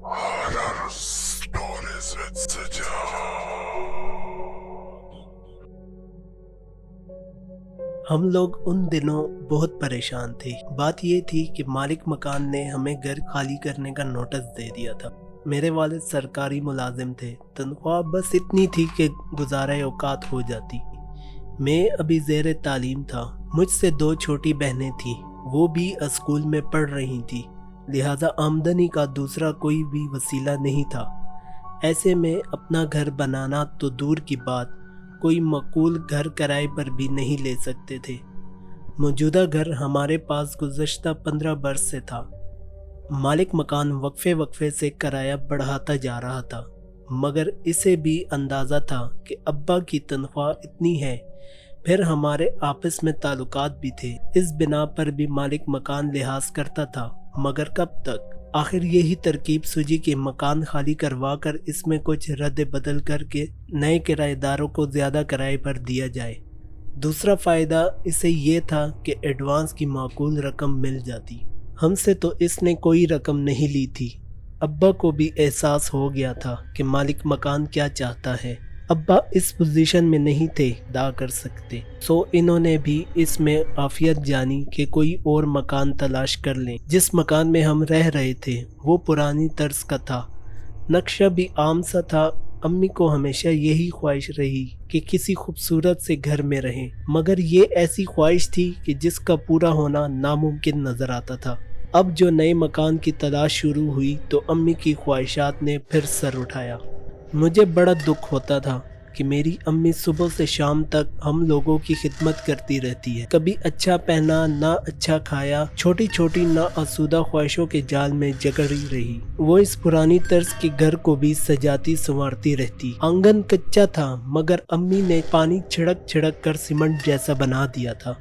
Horror Stories with Sajjad। हम लोग उन दिनों बहुत परेशान थे। बात ये थी कि मालिक मकान ने हमें घर खाली करने का नोटिस दे दिया था। मेरे वालिद सरकारी मुलाजिम थे, तनख्वाह बस इतनी थी कि गुजारा औकात हो जाती। मैं अभी ज़ेर तालीम था, मुझसे 2 छोटी बहनें थीं, वो भी स्कूल में पढ़ रही थीं, लिहाजा आमदनी का दूसरा कोई भी वसीला नहीं था। ऐसे में अपना घर बनाना तो दूर की बात, कोई मकूल घर किराए पर भी नहीं ले सकते थे। मौजूदा घर हमारे पास गुज़श्ता 15 बरस से था। मालिक मकान वक्फे वक्फे से किराया बढ़ाता जा रहा था, मगर इसे भी अंदाज़ा था कि अब्बा की तनख्वाह इतनी है, फिर हमारे आपस में ताल्लुकात भी थे। इस बिना पर भी मालिक मकान लिहाज करता था, मगर कब तक? आखिर यही तरकीब सूझी कि मकान खाली करवा कर इसमें कुछ रद्द बदल करके नए किराएदारों को ज़्यादा किराए पर दिया जाए। दूसरा फ़ायदा इसे ये था कि एडवांस की माकूल रकम मिल जाती। हमसे तो इसने कोई रकम नहीं ली थी। अब्बा को भी एहसास हो गया था कि मालिक मकान क्या चाहता है। अब्बा इस पोजीशन में नहीं थे अदा कर सकते, सो इन्होंने भी इसमें आफियत जानी कि कोई और मकान तलाश कर लें। जिस मकान में हम रह रहे थे वो पुरानी तर्ज का था, नक्शा भी आम सा था। अम्मी को हमेशा यही ख्वाहिश रही कि किसी खूबसूरत से घर में रहें, मगर ये ऐसी ख्वाहिश थी कि जिसका पूरा होना नामुमकिन नज़र आता था। अब जो नए मकान की तलाश शुरू हुई तो अम्मी की ख्वाहिशात ने फिर सर उठाया। मुझे बड़ा दुख होता था कि मेरी अम्मी सुबह से शाम तक हम लोगों की खिदमत करती रहती है। कभी अच्छा पहना ना अच्छा खाया, छोटी छोटी ना आसूदा ख्वाहिशों के जाल में जकड़ी रही। वो इस पुरानी तर्ज के घर को भी सजाती संवारती रहती। आंगन कच्चा था, मगर अम्मी ने पानी छिड़क छिड़क कर सीमेंट जैसा बना दिया था।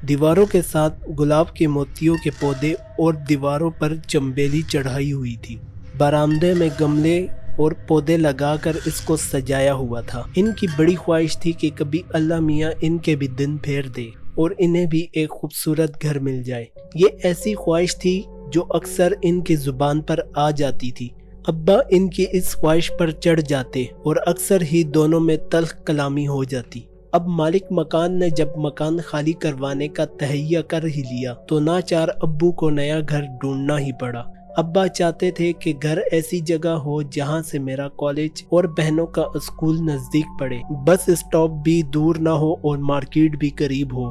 दीवारों के साथ गुलाब के मोतियों के पौधे और दीवारों पर चंबेली चढ़ाई हुई थी। बरामदे में गमले और पौधे लगाकर इसको सजाया हुआ था। इनकी बड़ी ख्वाहिश थी कि कभी अल्लाह मियाँ इनके भी दिन फेर दे और इन्हें भी एक खूबसूरत घर मिल जाए। ये ऐसी ख्वाहिश थी जो अक्सर इनकी जुबान पर आ जाती थी। अब्बा इनकी इस ख्वाहिश पर चढ़ जाते और अक्सर ही दोनों में तल्ख कलामी हो जाती। अब मालिक मकान ने जब मकान खाली करवाने का तहैया कर ही लिया तो नाचार अब्बू को नया घर ढूंढना ही पड़ा। अब्बा चाहते थे कि घर ऐसी जगह हो जहां से मेरा कॉलेज और बहनों का स्कूल नज़दीक पड़े, बस स्टॉप भी दूर ना हो और मार्केट भी करीब हो,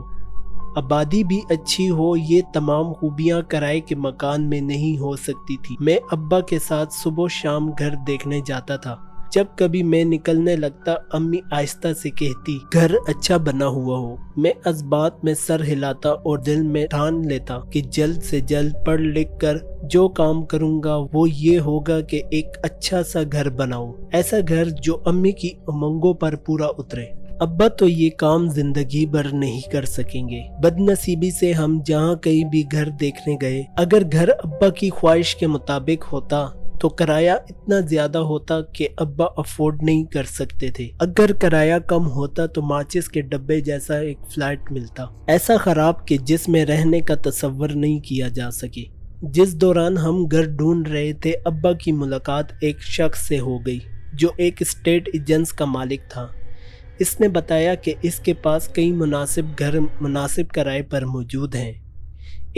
आबादी भी अच्छी हो। ये तमाम खूबियां किराए के मकान में नहीं हो सकती थी। मैं अब्बा के साथ सुबह शाम घर देखने जाता था। जब कभी मैं निकलने लगता अम्मी आहिस्ता से कहती, घर अच्छा बना हुआ हो। मैं इस बात में सर हिलाता और दिल में ठान लेता कि जल्द से जल्द पढ़ लिख कर जो काम करूंगा वो ये होगा कि एक अच्छा सा घर बनाऊं, ऐसा घर जो अम्मी की उमंगों पर पूरा उतरे। अब्बा तो ये काम जिंदगी भर नहीं कर सकेंगे। बदनसीबी से हम जहाँ कहीं भी घर देखने गए, अगर घर अब्बा की ख्वाहिश के मुताबिक होता तो किराया इतना ज्यादा होता कि अब्बा अफोर्ड नहीं कर सकते थे। अगर किराया कम होता तो माचिस के डब्बे जैसा एक फ्लैट मिलता, ऐसा खराब कि जिसमें रहने का तसव्वुर नहीं किया जा सके। जिस दौरान हम घर ढूंढ रहे थे अब्बा की मुलाकात एक शख्स से हो गई जो एक स्टेट एजेंसी का मालिक था। इसने बताया कि इसके पास कई मुनासिब घर मुनासिब किराए पर मौजूद हैं।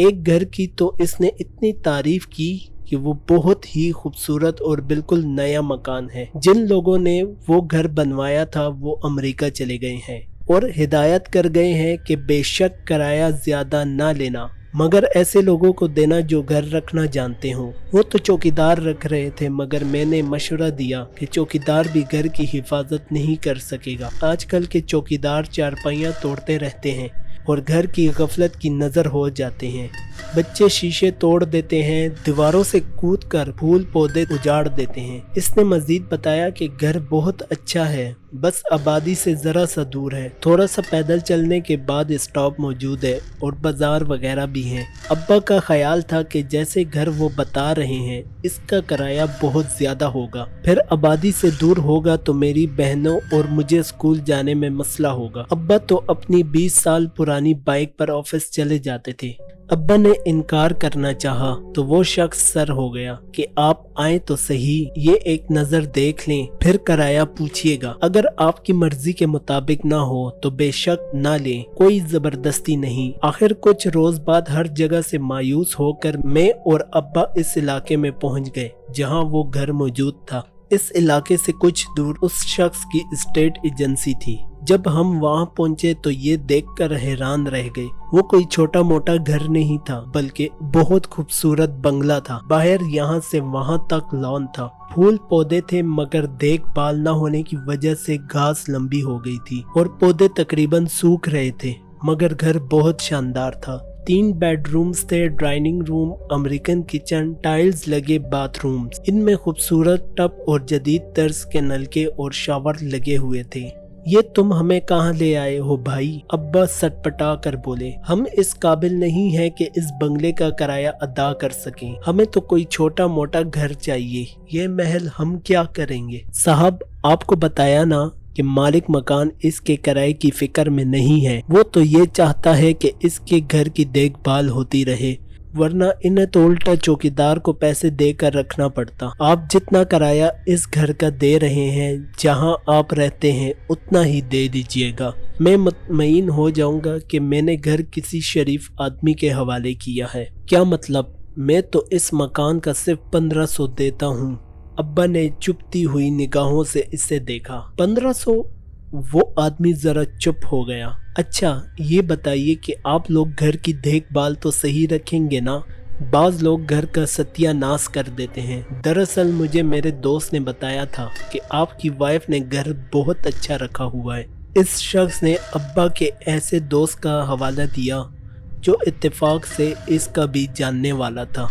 एक घर की तो इसने इतनी तारीफ की कि वो बहुत ही खूबसूरत और बिल्कुल नया मकान है। जिन लोगों ने वो घर बनवाया था वो अमेरिका चले गए हैं और हिदायत कर गए हैं कि बेशक किराया ज्यादा ना लेना, मगर ऐसे लोगों को देना जो घर रखना जानते हो। वो तो चौकीदार रख रहे थे, मगर मैंने मशवरा दिया कि चौकीदार भी घर की हिफाजत नहीं कर सकेगा। आजकल के चौकीदार चारपाइयाँ तोड़ते रहते हैं और घर की गफलत की नज़र हो जाते हैं। बच्चे शीशे तोड़ देते हैं, दीवारों से कूदकर फूल पौधे उजाड़ देते हैं। इसने मजीद बताया कि घर बहुत अच्छा है, बस आबादी से ज़रा सा दूर है। थोड़ा सा पैदल चलने के बाद स्टॉप मौजूद है और बाजार वगैरह भी हैं। अब्बा का ख्याल था कि जैसे घर वो बता रहे हैं इसका किराया बहुत ज़्यादा होगा, फिर आबादी से दूर होगा तो मेरी बहनों और मुझे स्कूल जाने में मसला होगा। अब्बा तो अपनी 20 साल पुरानी पुरानी बाइक पर ऑफिस चले जाते थे। अब्बा ने इनकार करना चाहा तो वो शख्स सर हो गया कि आप आए तो सही, ये एक नजर देख लें, फिर किराया पूछिएगा। अगर आपकी मर्जी के मुताबिक ना हो तो बेशक ना लें, कोई जबरदस्ती नहीं। आखिर कुछ रोज बाद हर जगह से मायूस होकर मैं और अब्बा इस इलाके में पहुंच गए जहां वो घर मौजूद था। इस इलाके से कुछ दूर उस शख्स की स्टेट एजेंसी थी। जब हम वहां पहुंचे तो ये देखकर हैरान रह गए। वो कोई छोटा मोटा घर नहीं था, बल्कि बहुत खूबसूरत बंगला था। बाहर यहाँ से वहां तक लॉन था, फूल पौधे थे, मगर देखभाल न होने की वजह से घास लंबी हो गई थी और पौधे तकरीबन सूख रहे थे। मगर घर बहुत शानदार था। 3 बेडरूम्स थे, dining room, American kitchen, tiles लगे बाथरूम्स, इनमें खूबसूरत टब और जदीद तर्ज के नलके और शावर लगे हुए थे। ये तुम हमें कहाँ ले आए हो भाई? अब्बा सटपटा कर बोले। हम इस काबिल नहीं है कि इस बंगले का किराया अदा कर सकें, हमें तो कोई छोटा मोटा घर चाहिए। ये महल हम क्या करेंगे? साहब, आपको बताया ना कि मालिक मकान इसके किराए की फिक्र में नहीं है। वो तो ये चाहता है कि इसके घर की देखभाल होती रहे, वरना इन्हें तो उल्टा चौकीदार को पैसे देकर रखना पड़ता। आप जितना किराया इस घर का दे रहे हैं, जहां आप रहते हैं, उतना ही दे दीजिएगा। मैं मुतमईन हो जाऊंगा कि मैंने घर किसी शरीफ आदमी के हवाले किया है। क्या मतलब? मैं तो इस मकान का सिर्फ 1500 देता हूँ। अब्बा ने चुपती हुई निगाहों से इसे देखा। 1500? वो आदमी जरा चुप हो गया। अच्छा, ये बताइए कि आप लोग घर की देखभाल तो सही रखेंगे ना? बाज लोग घर का सत्यानाश कर देते हैं। दरअसल मुझे मेरे दोस्त ने बताया था कि आपकी वाइफ ने घर बहुत अच्छा रखा हुआ है। इस शख्स ने अब्बा के ऐसे दोस्त का हवाला दिया जो इत्तेफाक से इसका भी जानने वाला था।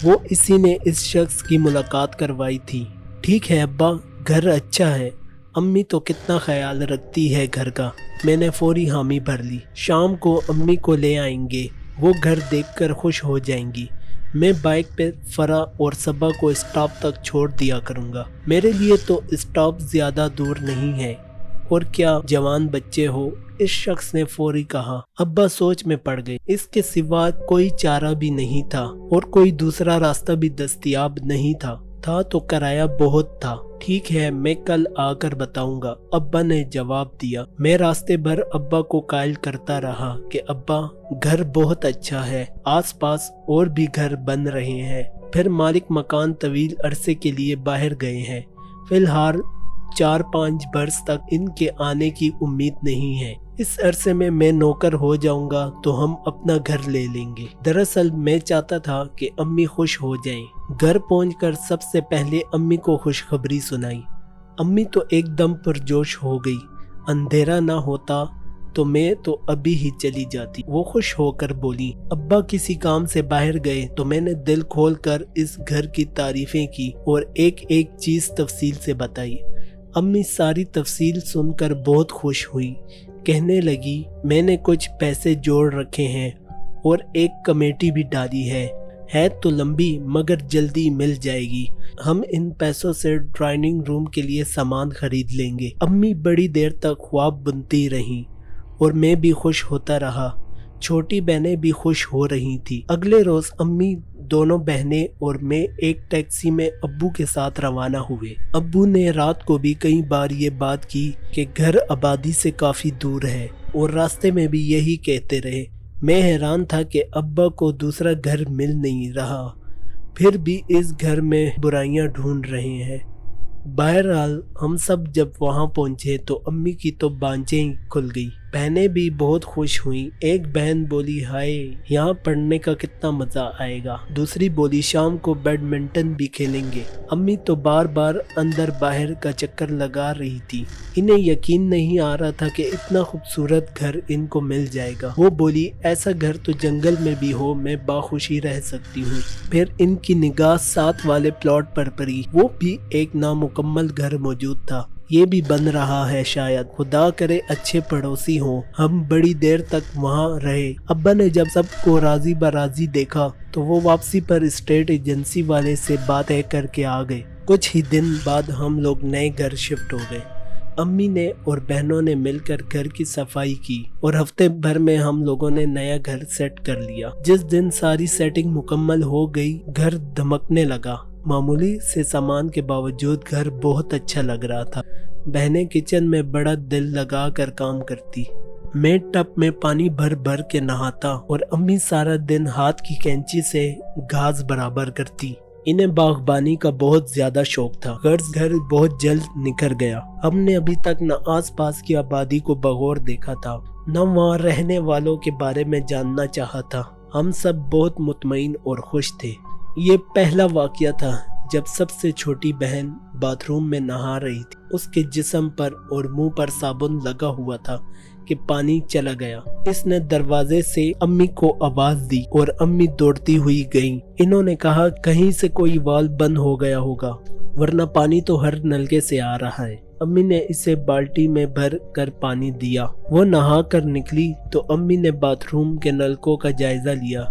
वो इसी ने इस शख्स की मुलाकात करवाई थी। ठीक है अब्बा, घर अच्छा है। अम्मी तो कितना ख्याल रखती है घर का। मैंने फौरी हामी भर ली। शाम को अम्मी को ले आएंगे, वो घर देखकर खुश हो जाएंगी। मैं बाइक पे फरा और सबा को स्टॉप तक छोड़ दिया करूँगा। मेरे लिए तो स्टॉप ज़्यादा दूर नहीं है। और क्या जवान बच्चे हो? इस शख्स ने फौरी कहा। अब्बा सोच में पड़ गए। इसके सिवा कोई चारा भी नहीं था और कोई दूसरा रास्ता भी दस्तयाब नहीं था तो किराया बहुत था। ठीक है, मैं कल आकर बताऊंगा, अब्बा ने जवाब दिया। मैं रास्ते भर अब्बा को कायल करता रहा कि अब्बा, घर बहुत अच्छा है, आसपास और भी घर बन रहे हैं। फिर मालिक मकान तवील अरसे के लिए बाहर गए हैं। फिलहाल 4-5 बरस तक इनके आने की उम्मीद नहीं है। इस अरसे में मैं नौकर हो जाऊंगा तो हम अपना घर ले लेंगे। दरअसल मैं चाहता था कि अम्मी खुश हो जाएं। घर पहुंचकर सबसे पहले अम्मी को खुशखबरी सुनाई। अम्मी तो एकदम पुरजोश हो गई। अंधेरा ना होता तो मैं तो अभी ही चली जाती। वो खुश होकर बोली। अब्बा किसी काम से बाहर गए तो मैंने दिल खोल कर इस घर की तारीफें की और एक एक चीज तफसील से बताई। अम्मी सारी तफसील सुनकर बहुत खुश हुई। कहने लगी, मैंने कुछ पैसे जोड़ रखे हैं और एक कमेटी भी डाली है तो लंबी मगर जल्दी मिल जाएगी। हम इन पैसों से डाइनिंग रूम के लिए सामान खरीद लेंगे। अम्मी बड़ी देर तक ख्वाब बुनती रहीं और मैं भी खुश होता रहा। छोटी बहनें भी खुश हो रही थी। अगले रोज अम्मी, दोनों बहनें और मैं एक टैक्सी में अब्बू के साथ रवाना हुए। अब्बू ने रात को भी कई बार ये बात की कि घर आबादी से काफी दूर है और रास्ते में भी यही कहते रहे। मैं हैरान था कि अब्बा को दूसरा घर मिल नहीं रहा, फिर भी इस घर में बुराइयां ढूंढ रहे हैं। बहरहाल हम सब जब वहां पहुंचे तो अम्मी की तो बांझें खुल गई। बहनें भी बहुत खुश हुईं। एक बहन बोली, हाय यहाँ पढ़ने का कितना मजा आएगा। दूसरी बोली, शाम को बैडमिंटन भी खेलेंगे। अम्मी तो बार बार अंदर बाहर का चक्कर लगा रही थी। इन्हें यकीन नहीं आ रहा था कि इतना खूबसूरत घर इनको मिल जाएगा। वो बोली, ऐसा घर तो जंगल में भी हो, मैं बाखुशी रह सकती हूँ। फिर इनकी निगाह साथ वाले प्लॉट पर पड़ी। वो भी एक नामुकम्मल घर मौजूद था। ये भी बन रहा है शायद, खुदा करे अच्छे पड़ोसी हों। हम बड़ी देर तक वहाँ रहे। अब्बा ने जब सबको राजी बराजी देखा तो वो वापसी पर स्टेट एजेंसी वाले से बात करके आ गए। कुछ ही दिन बाद हम लोग नए घर शिफ्ट हो गए। अम्मी ने और बहनों ने मिलकर घर की सफाई की और हफ्ते भर में हम लोगों ने नया घर सेट कर लिया। जिस दिन सारी सेटिंग मुकम्मल हो गई, घर धमकने लगा। मामूली से सामान के बावजूद घर बहुत अच्छा लग रहा था। बहनें किचन में बड़ा दिल लगा कर काम करती। मैं टब में पानी भर भर के नहाता और अम्मी सारा दिन हाथ की कैंची से घास बराबर करती। इन्हें बागबानी का बहुत ज्यादा शौक था। घर बहुत जल्द निखर गया। हमने अभी तक न आसपास की आबादी को बगौर देखा था, न वहाँ रहने वालों के बारे में जानना चाहा था। हम सब बहुत मुतमईन और खुश थे। ये पहला वाकया था जब सबसे छोटी बहन बाथरूम में नहा रही थी। उसके जिस्म पर और मुंह पर साबुन लगा हुआ था कि पानी चला गया। इसने दरवाजे से अम्मी को आवाज दी और अम्मी दौड़ती हुई गईं। इन्होंने कहा कहीं से कोई वाल्व बंद हो गया होगा, वरना पानी तो हर नलके से आ रहा है। अम्मी ने इसे बाल्टी में भर कर पानी दिया। वो नहा कर निकली तो अम्मी ने बाथरूम के नलकों का जायजा लिया।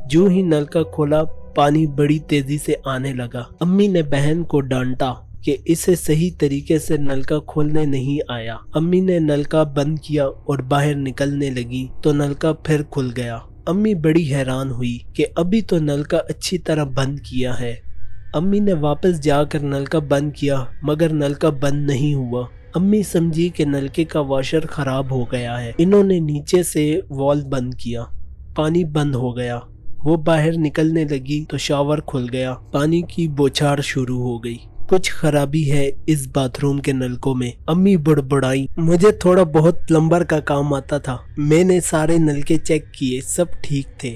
जो ही नलका खोला, पानी बड़ी तेजी से आने लगा। अम्मी ने बहन को डांटा कि इसे सही तरीके से नलका खोलने नहीं आया। अम्मी ने नलका बंद किया और बाहर निकलने लगी तो नलका फिर खुल गया। अम्मी बड़ी हैरान हुई कि अभी तो नलका अच्छी तरह बंद किया है। अम्मी ने वापस जाकर नलका बंद किया, मगर नलका बंद नहीं हुआ। अम्मी समझी कि नलके का वॉशर खराब हो गया है। इन्होंने नीचे से वाल्व बंद किया, पानी बंद हो गया। वो बाहर निकलने लगी तो शावर खुल गया। पानी की बौछार शुरू हो गई। कुछ खराबी है इस बाथरूम के नलकों में, अम्मी बुड़बुड़ाई। मुझे थोड़ा बहुत प्लम्बर का काम आता था। मैंने सारे नलके चेक किए, सब ठीक थे।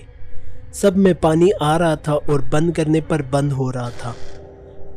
सब में पानी आ रहा था और बंद करने पर बंद हो रहा था।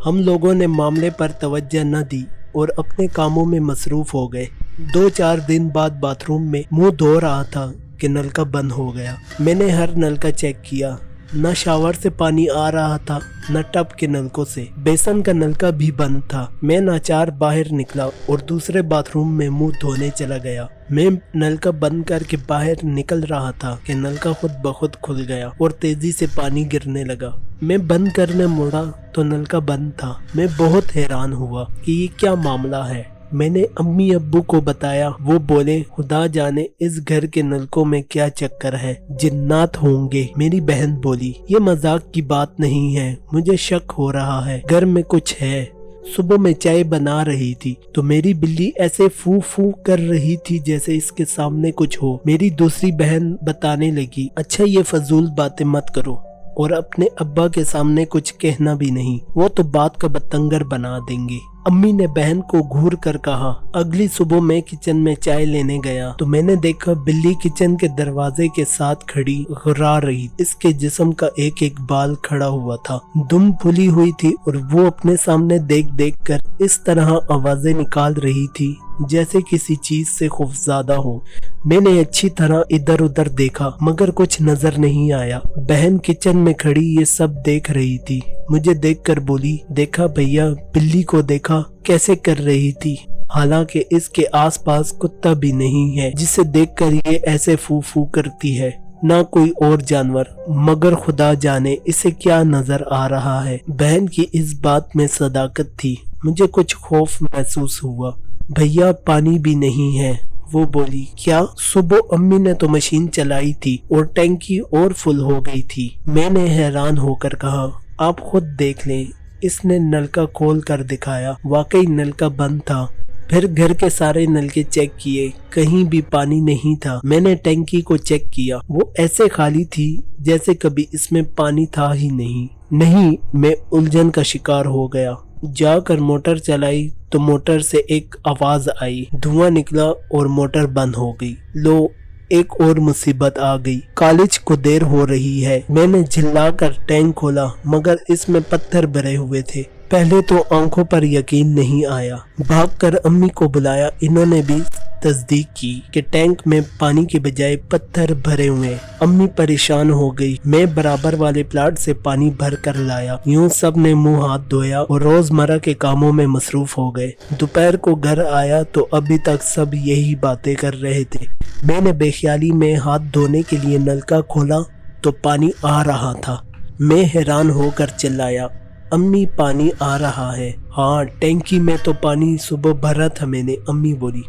हम लोगों ने मामले पर तवज्जो न दी और अपने कामों में मसरूफ हो गए। 2-4 दिन बाद बाथरूम में मुंह धो रहा था कि नलका बंद हो गया। मैंने हर नलका चेक किया, न शावर से पानी आ रहा था न टब के नलकों से। बेसन का नलका भी बंद था। मैं नाचार बाहर निकला और दूसरे बाथरूम में मुंह धोने चला गया। मैं नलका बंद करके बाहर निकल रहा था कि नलका खुद ब खुद खुल गया और तेजी से पानी गिरने लगा। मैं बंद करने मुड़ा तो नलका बंद था। मैं बहुत हैरान हुआ कि ये क्या मामला है। मैंने अम्मी अब्बू को बताया। वो बोले खुदा जाने इस घर के नलकों में क्या चक्कर है, जिन्नात होंगे। मेरी बहन बोली ये मजाक की बात नहीं है, मुझे शक हो रहा है, घर में कुछ है। सुबह में चाय बना रही थी तो मेरी बिल्ली ऐसे फू फू कर रही थी जैसे इसके सामने कुछ हो। मेरी दूसरी बहन बताने लगी, अच्छा ये फजूल बातें मत करो और अपने अब्बा के सामने कुछ कहना भी नहीं, वो तो बात का बतंगर बना देंगे। अम्मी ने बहन को घूर कर कहा। अगली सुबह मैं किचन में चाय लेने गया तो मैंने देखा बिल्ली किचन के दरवाजे के साथ खड़ी घुरा रही। इसके जिस्म का एक एक बाल खड़ा हुआ था। दुम फुली हुई थी और वो अपने सामने देख देख कर इस तरह आवाजें निकाल रही थी जैसे किसी चीज से खौफज़दा हो। मैंने अच्छी तरह इधर उधर देखा मगर कुछ नजर नहीं आया। बहन किचन में खड़ी ये सब देख रही थी। मुझे देखकर बोली, देखा भैया, बिल्ली को देखा कैसे कर रही थी। हालांकि इसके आसपास कुत्ता भी नहीं है जिसे देखकर ये ऐसे फू फू करती है, ना कोई और जानवर, मगर खुदा जाने इसे क्या नजर आ रहा है। बहन की इस बात में सदाकत थी। मुझे कुछ खौफ महसूस हुआ। भैया पानी भी नहीं है। वो बोली, क्या? सुबह अम्मी ने तो मशीन चलाई थी और टैंकी और फुल हो गई थी। मैंने हैरान होकर कहा, आप खुद देख लें। इसने नलका खोल कर दिखाया। वाकई नलका बंद था। फिर घर के सारे नलके चेक किए, कहीं भी पानी नहीं था। मैंने टैंकी को चेक किया, वो ऐसे खाली थी जैसे कभी इसमें पानी था ही नहीं। मैं उलझन का शिकार हो गया। जाकर मोटर चलाई तो मोटर से एक आवाज आई, धुआं निकला और मोटर बंद हो गई। लो, एक और मुसीबत आ गई। कॉलेज को देर हो रही है। मैंने झिल्लाकर टैंक खोला मगर इसमें पत्थर भरे हुए थे। पहले तो आंखों पर यकीन नहीं आया। भागकर अम्मी को बुलाया। इन्होंने भी तस्दीक की कि टैंक में पानी के बजाय पत्थर भरे हुए। अम्मी परेशान हो गई। मैं बराबर वाले प्लाट से पानी भर कर लाया। यूं सब ने मुंह हाथ धोया और रोजमर्रा के कामों में मसरूफ हो गए। दोपहर को घर आया तो अभी तक सब यही बातें कर रहे थे। मैंने बेख्याली में हाथ धोने के लिए नलका खोला तो पानी आ रहा था। मैं हैरान होकर चिल्लाया, अम्मी पानी आ रहा है। हाँ, टैंकी में तो पानी सुबह भरा था मैंने, अम्मी बोली।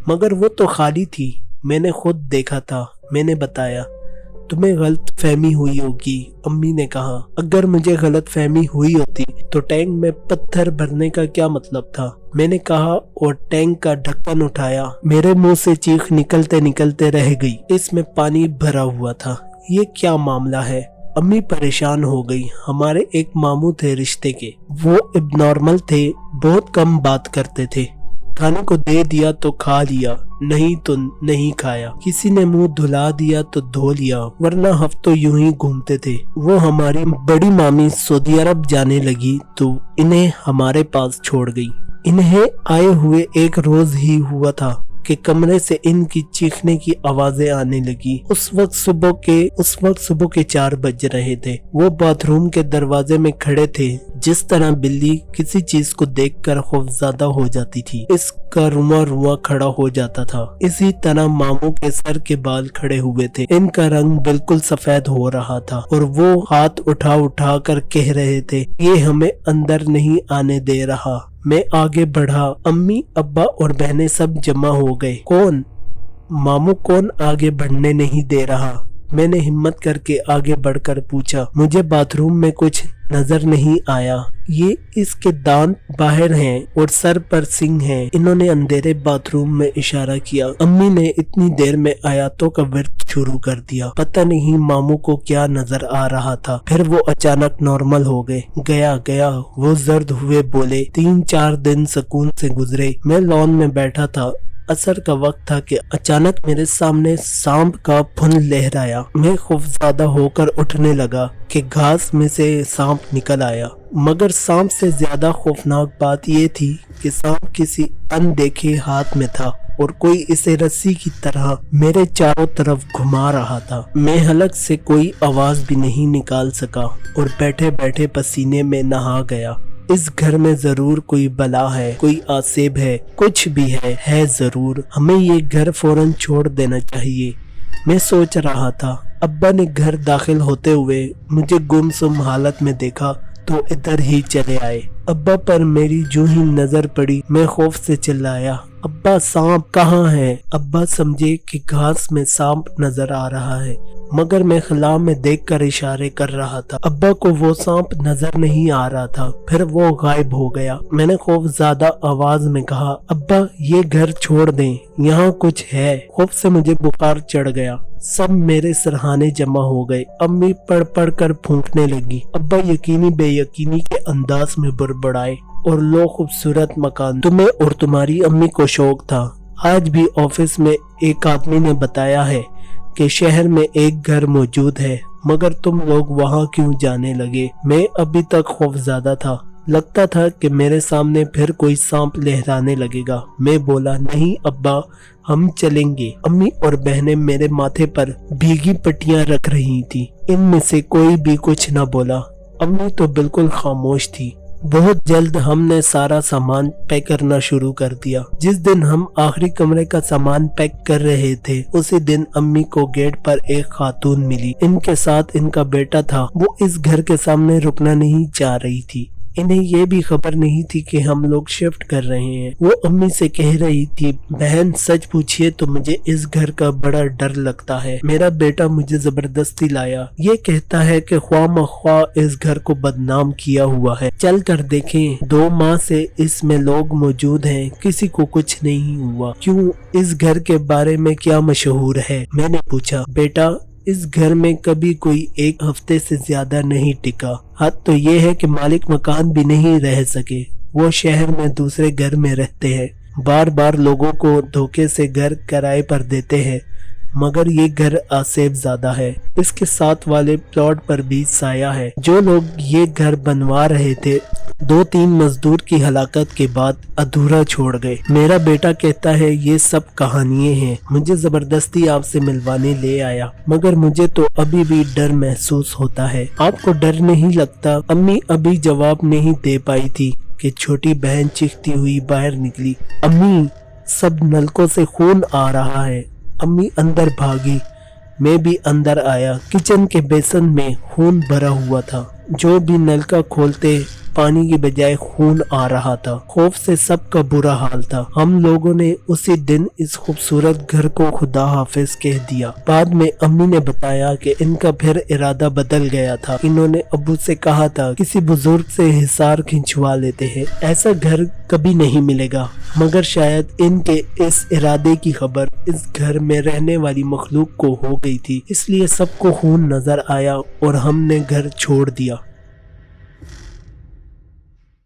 मगर वो तो खाली थी, मैंने खुद देखा था, मैंने बताया। तुम्हें गलत फहमी हुई होगी, अम्मी ने कहा। अगर मुझे गलत फहमी हुई होती तो टैंक में पत्थर भरने का क्या मतलब था, मैंने कहा और टैंक का ढक्कन उठाया। मेरे मुंह से चीख निकलते निकलते रह गई। इसमें पानी भरा हुआ था, ये क्या मामला है? अम्मी परेशान हो गई। हमारे एक मामू थे रिश्ते के, वो एबनॉर्मल थे, बहुत कम बात करते थे। खाने को दे दिया तो खा लिया, नहीं तो नहीं खाया। किसी ने मुंह धुला दिया तो धो लिया, वरना हफ्तों यूं ही घूमते थे। वो हमारी बड़ी मामी सऊदी अरब जाने लगी तो इन्हें हमारे पास छोड़ गई। इन्हें आए हुए एक रोज ही हुआ था कि कमरे से इनकी चीखने की आवाजें आने लगी। उस वक्त सुबह के 4 बज रहे थे। वो बाथरूम के दरवाजे में खड़े थे। जिस तरह बिल्ली किसी चीज को देखकर खौफजदा हो जाती थी, इसका रुआ खड़ा हो जाता था। इसी तरह मामू के सर के बाल खड़े हुए थे। इनका रंग बिल्कुल सफेद हो रहा था और वो हाथ उठा कर कह रहे थे, ये हमें अंदर नहीं आने दे रहा। मैं आगे बढ़ा। अम्मी, अब्बा और बहनें सब जमा हो गए। कौन? मामू, कौन आगे बढ़ने नहीं दे रहा? मैंने हिम्मत करके आगे बढ़कर पूछा। मुझे बाथरूम में कुछ नजर नहीं आया। ये इसके दांत बाहर हैं और सर पर सींग हैं। इन्होंने अंधेरे बाथरूम में इशारा किया। अम्मी ने इतनी देर में आयतों का विर्द शुरू कर दिया। पता नहीं मामू को क्या नजर आ रहा था, फिर वो अचानक नॉर्मल हो गए। गया वो जर्द हुए बोले। 3-4 दिन सुकून से गुजरे। मैं लॉन में बैठा था। असर का वक्त था कि अचानक मेरे सामने सांप का फन लहराया। मैं खौफजदा होकर उठने लगा कि घास में से सांप निकल आया। मगर सांप से ज्यादा खौफनाक बात यह थी कि सांप किसी अनदेखे हाथ में था और कोई इसे रस्सी की तरह मेरे चारों तरफ घुमा रहा था। मैं हलक से कोई आवाज भी नहीं निकाल सका और बैठे बैठे पसीने में नहा गया। इस घर में जरूर कोई बला है, कोई आसेब है, कुछ भी है जरूर। हमें ये घर फौरन छोड़ देना चाहिए, मैं सोच रहा था। अब्बा ने घर दाखिल होते हुए मुझे गुमसुम हालत में देखा तो इधर ही चले आए। अब्बा पर मेरी जो ही नजर पड़ी, मैं खौफ से चिल्लाया, अब्बा सांप कहाँ है? अब्बा समझे कि घास में सांप नजर आ रहा है, मगर मैं खला में देखकर इशारे कर रहा था। अब्बा को वो सांप नजर नहीं आ रहा था, फिर वो गायब हो गया। मैंने खौफज़दा आवाज में कहा, अब्बा ये घर छोड़ दें, यहाँ कुछ है। खौफ से मुझे बुखार चढ़ गया। सब मेरे सरहाने जमा हो गए। अम्मी पढ़ कर फूंकने लगी। अब्बा यकीनी बेयकीनी के अंदाज में बड़बड़ाए, और लो खूबसूरत मकान, तुम्हें और तुम्हारी अम्मी को शौक था। आज भी ऑफिस में एक आदमी ने बताया है कि शहर में एक घर मौजूद है, मगर तुम लोग वहाँ क्यों जाने लगे? मैं अभी तक खौफज़दा था। लगता था कि मेरे सामने फिर कोई सांप लहराने लगेगा। मैं बोला, नहीं अब्बा, हम चलेंगे। अम्मी और बहनें मेरे माथे पर भीगी पट्टियां रख रही थी। इनमें से कोई भी कुछ न बोला। अम्मी तो बिल्कुल खामोश थी। बहुत जल्द हमने सारा सामान पैक करना शुरू कर दिया। जिस दिन हम आखिरी कमरे का सामान पैक कर रहे थे, उसी दिन अम्मी को गेट पर एक खातून मिली। इनके साथ इनका बेटा था। वो इस घर के सामने रुकना नहीं चाह रही थी। इन्हें ये भी खबर नहीं थी कि हम लोग शिफ्ट कर रहे हैं। वो अम्मी से कह रही थी, बहन सच पूछिए तो मुझे इस घर का बड़ा डर लगता है। मेरा बेटा मुझे जबरदस्ती लाया। ये कहता है कि ख्वाह इस घर को बदनाम किया हुआ है। चल कर देखें। 2 माह से इसमें लोग मौजूद हैं, किसी को कुछ नहीं हुआ। क्यों, इस घर के बारे में क्या मशहूर है? मैंने पूछा। बेटा, इस घर में कभी कोई 1 हफ्ते से ज्यादा नहीं टिका। हद तो ये है कि मालिक मकान भी नहीं रह सके। वो शहर में दूसरे घर में रहते हैं। बार बार लोगों को धोखे से घर किराए पर देते हैं, मगर ये घर आसेब ज्यादा है। इसके साथ वाले प्लॉट पर भी साया है। जो लोग ये घर बनवा रहे थे, 2-3 मजदूर की हलाकत के बाद अधूरा छोड़ गए। मेरा बेटा कहता है ये सब कहानियां हैं। मुझे जबरदस्ती आपसे मिलवाने ले आया, मगर मुझे तो अभी भी डर महसूस होता है। आपको डर नहीं लगता? अम्मी अभी जवाब नहीं दे पाई थी कि छोटी बहन चीखती हुई बाहर निकली, अम्मी सब नलकों से खून आ रहा है। अम्मी अंदर भागी। मैं भी अंदर आया। किचन के बेसन में खून भरा हुआ था। जो भी नल का खोलते पानी की बजाय खून आ रहा था। खौफ से सबका बुरा हाल था। हम लोगों ने उसी दिन इस खूबसूरत घर को खुदा हाफिज कह दिया। बाद में अम्मी ने बताया कि इनका फिर इरादा बदल गया था। इन्होंने अब्बू से कहा था किसी बुजुर्ग से हिसार खिंचवा लेते हैं, ऐसा घर कभी नहीं मिलेगा। मगर शायद इनके इस इरादे की खबर इस घर में रहने वाली मखलूक को हो गई थी, इसलिए सबको खून नजर आया और हमने घर छोड़ दिया।